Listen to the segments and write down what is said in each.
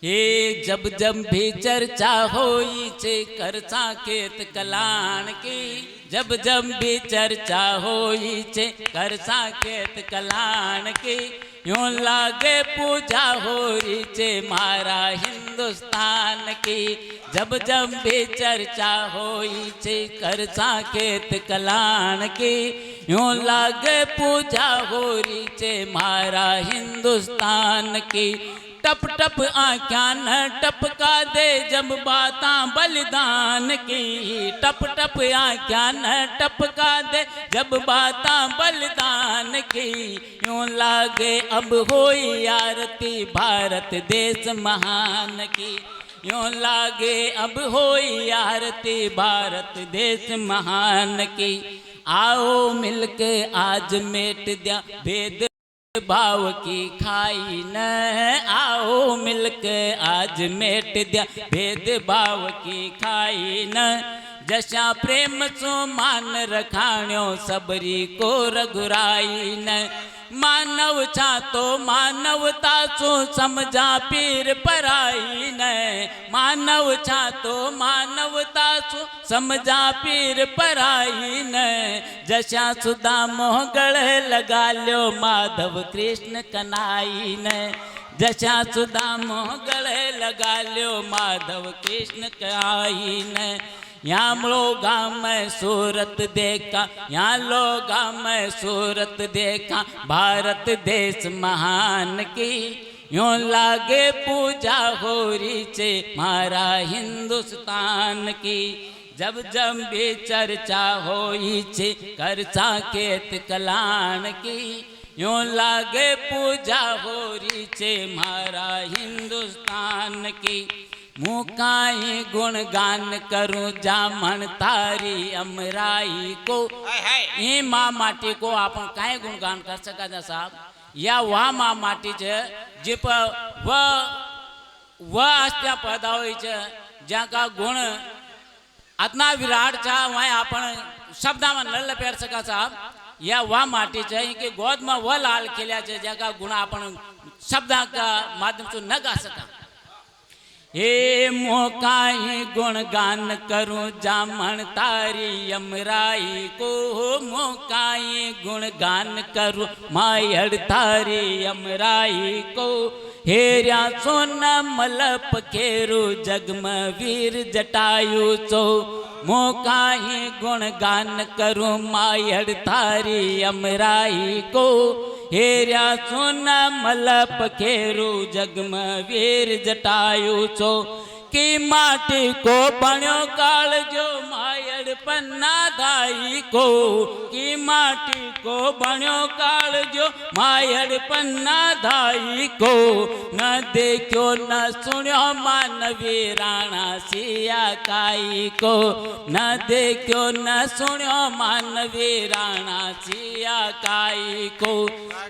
हे जब जब भी चर्चा होई छे करसा खेत कलाण की, जब जब भी चर्चा होई छे करसा खेत कलाण की, यूं लागे पूजा हो रही छे मारा हिंदुस्तान की। जब जब भी चर्चा होई छे करसा खेत कलाण की, यूं लागे पूजा हो रही छे मारा हिंदुस्तान की। टप टप आँख्या न टपका दे जब बातां बलिदान की, टप टप आँख्या न टपका दे जब बातां बलिदान की। यूं लागे अब होई आरती भारत देश महान की, यूं लागे अब होई आरती भारत देश महान की। आओ मिलके आज मेट दिया भेद भाव की खाई न, आओ मिलके आज मेट दिया भेद भाव की खाई न। जशा प्रेम सो मान रखाण्यो सबरी को रघुराई न, मानव छा तो मानवता सो समझा पीर पराई न, मानव छा तो मानवता सो समझा पीर पराई न। जशा सुदा मोह गले लगा लो माधव कृष्ण कनाई न, जशा सुदा मोह गले लगा लो माधव कृष्ण कनाई न। यहाँ लोगा मैं सूरत देखा, यहाँ लोगा मैं सूरत देखा भारत देश महान की। यूं लागे पूजा हो रही छे मारा हिंदुस्तान की। जब जब भी चर्चा होई छे करसा खेत कलाण की, यूं लागे पूजा हो रही छे मारा हिंदुस्तान की। मुकाई गुणगान करूं जामन तारी अमराई को, ये माँ माटी को अपन काहे गुणगान कर सका जा साहब। या वह माँ माटी छे जे पर वह अस्त्या पैदा हुई छे ज्याका गुण अतना विराट छा वह अपन शब्दा में न लपेट सका साहब। या वह माटी छे कि गोद में वह लाल खिल्या छे ज्याका गुण अपन शब्दा का माध्यम से न गा सका। हे मोकाई गुणगान करूं जामन तारी अमराई को, मोकाई गुणगान करूं मायड़ तारी अमराई को। हेरिया सोना मलप खेरू जगम वीर जटायु सो, मोकाई गुणगान करूं मायड़ तारी अमराई को। हेरिया सोना मलप खेरू जगम वीर जटायु सो, की माटी को बण्यो काल जो मायड़ पन्ना धाई को, की माटी को बण्यो काल जो मायड़ पन्ना धाई को। न देखो न सुन्यो मानवी राणा सिया काई को, न देखो न सुन्यो मानवी राणा सिया काई को।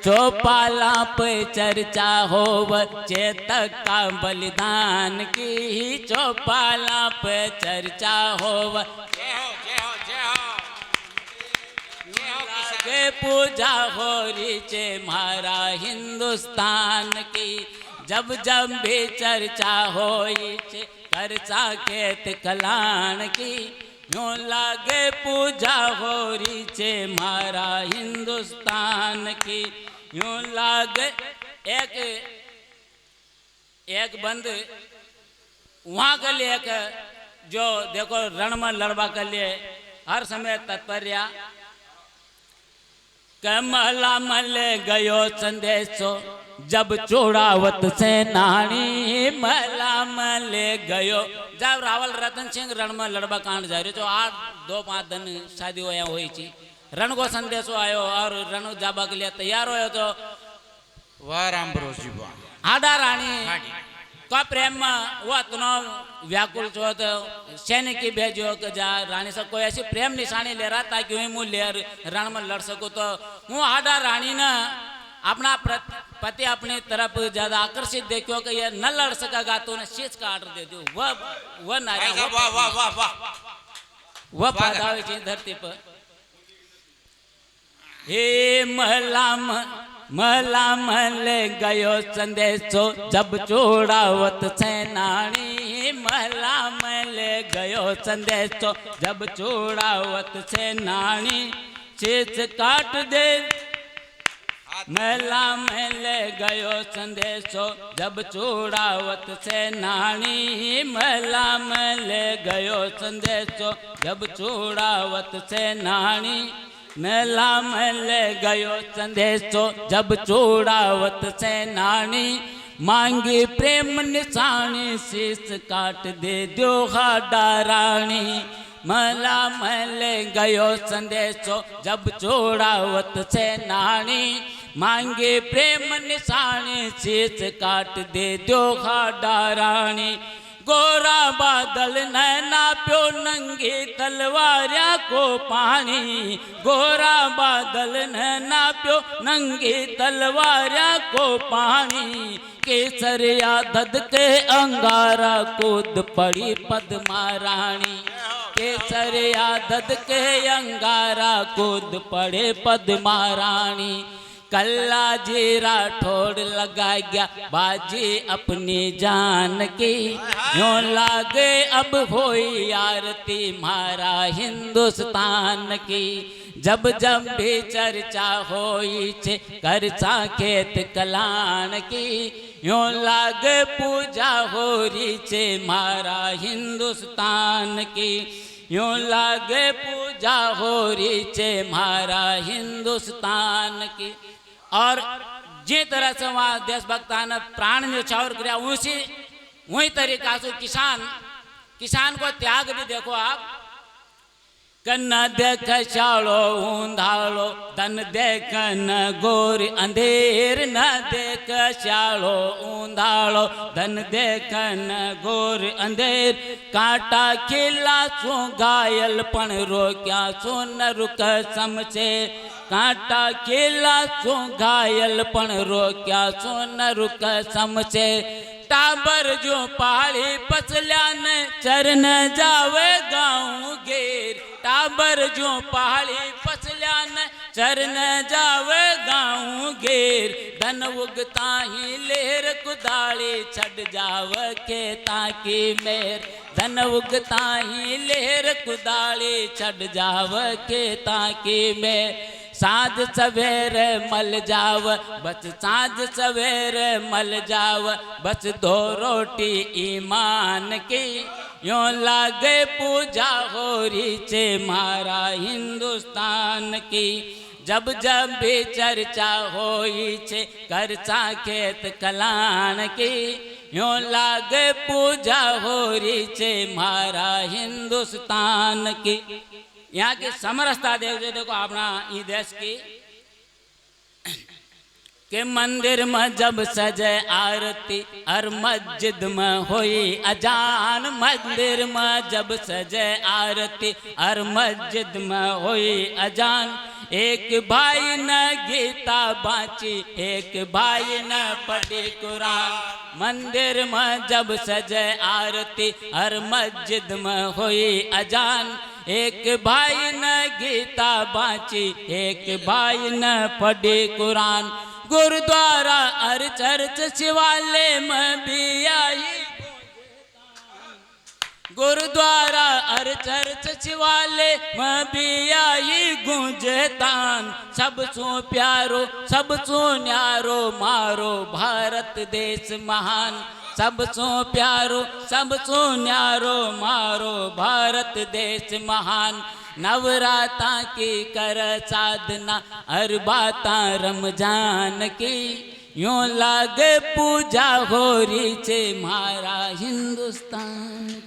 चौपाला पे चर्चा हो चेतक का बलिदान की, चौपाला पे चर्चा हो के पूजा हो रही छे मारा हिंदुस्तान की। जब जब भी चर्चा होई छे करसा खेत कलाण की, यूं लागे पूजा हो रही छे मारा हिंदुस्तान की। यूं लागे एक बंद वहाँ के लिए एक जो देखो रण में लड़वा के लिए हर समय तत्पर्य। कमला मल गयो संदेशो जब चोड़ावत से नानी, मला मल गयो जब रावल रतन सिंह रण में लड़वा कांड जा रही जो 8-2-5 दिन शादी हुई थी। रण को संदेशो आयो और रण जाबा के लिए तैयार हो तो वाह राम भरोसी आडा रानी का प्रेम में वो इतना व्याकुल छो तो सैनिक की भेजो कि जा रानी से कोई ऐसी प्रेम निशानी ले रहा ताकि वही मुँह ले रण में लड़ सकूँ। तो वो आडा रानी ने अपना पति अपनी तरफ ज्यादा आकर्षित देखो कि ये न लड़ सकेगा तो उन्हें शीश का ऑर्डर दे दो। वह नारी वह पैदा हुई थी धरती पर। हे महला मला मले गयो संदेशो जब चोड़ावत सेनानी मला मले गयो संदेशो जब चोड़ावत सेनानी शीश काट दे मला मले गयो संदेशो जब चोड़ावत सेनानी मला मले गयो संदेशो जब चोड़ावत सेनानी मेला मले गयो संदेशो जब चोड़ावत सेनानी मांगी प्रेम निशानी शीश काट दे दो डारानी मला मले गयो संदेशो जब चोड़ावत सेनानी मांगे प्रेम निशानी शीश काट दे दो डारानी गोरा बादल नैना प्यो नंगी तलवारिया को पानी गोरा बादल नैना प्यो नंगी तलवारिया को पानी केसरिया धद के अंगारा कूद पड़ी पद्मा रानी केसरिया धद के अंगारा कूद पड़े पद्मा रानी कल्ला जी राठौड़ लगा गया बाजी अपनी जान की यूं लागे अब होई आरती मारा हिंदुस्तान की जब जब भी चर्चा होई छे कर साकेत कलान की यूं लागे पूजा हो रही छे मारा हिंदुस्तान की यूं लागे पूजा हो रही छे मारा हिंदुस्तान की। और जे तरह से वहाँ देशभक्ता ने प्राण न्यौछावर किया वही तरीका से किसान को त्याग भी देखो आप कन्न देख शालो ऊंधालो धन देख न गोरी अंधेर न देख शालो ऊंधालो धन देख न गोरी अंधेर कांटा खिला सो घायल पण रोक्या सो न रुक समझे कांटा खिला सो घायल पण रोक्या सो न रुक समझे टाबर जो पहाड़ी पसल्या न चरण जावे गाँव घेर टाबर जो पहाड़ी पसल्या न चरण जावे गाँव घेर धन उगता ही लेर कुदाली छड़ जाव खेता की मेर धन उगता ही लेर कुदाली छड़ जाव खेता की मेर साँझ सवेरे मल जाव बस साँझ सवेरे मल जाव बस दो रोटी ईमान की यूं लागे पूजा हो रही छे मारा हिंदुस्तान की जब जब भी चर्चा होई छे कर साकेत कलान की यूं लागे पूजा हो रही छे मारा हिंदुस्तान की। यहाँ की समरसता देखो अपना ये देश की के मंदिर में जब सजे आरती हर मस्जिद में होई अजान मंदिर में जब सजे आरती हर मस्जिद में होई अजान एक भाई न गीता बाची एक भाई न पढ़ी कुरान मंदिर में जब सजे आरती हर मस्जिद में होई अजान एक भाई न गीता बाची एक भाई न पढ़ी कुरान गुरुद्वारा हर चर्च शिवालय में भी आई गुरुद्वारा हर चर्च शिवालय में भी आई गूंजतान सबसो प्यारो सबसो न्यारो मारो भारत देश महान सबसो प्यारो सबसो न्यारो मारो भारत देश महान नवराता की कर साधना हर बाता रमजान की यूं लागे पूजा हो रही छे मारा हिंदुस्तान।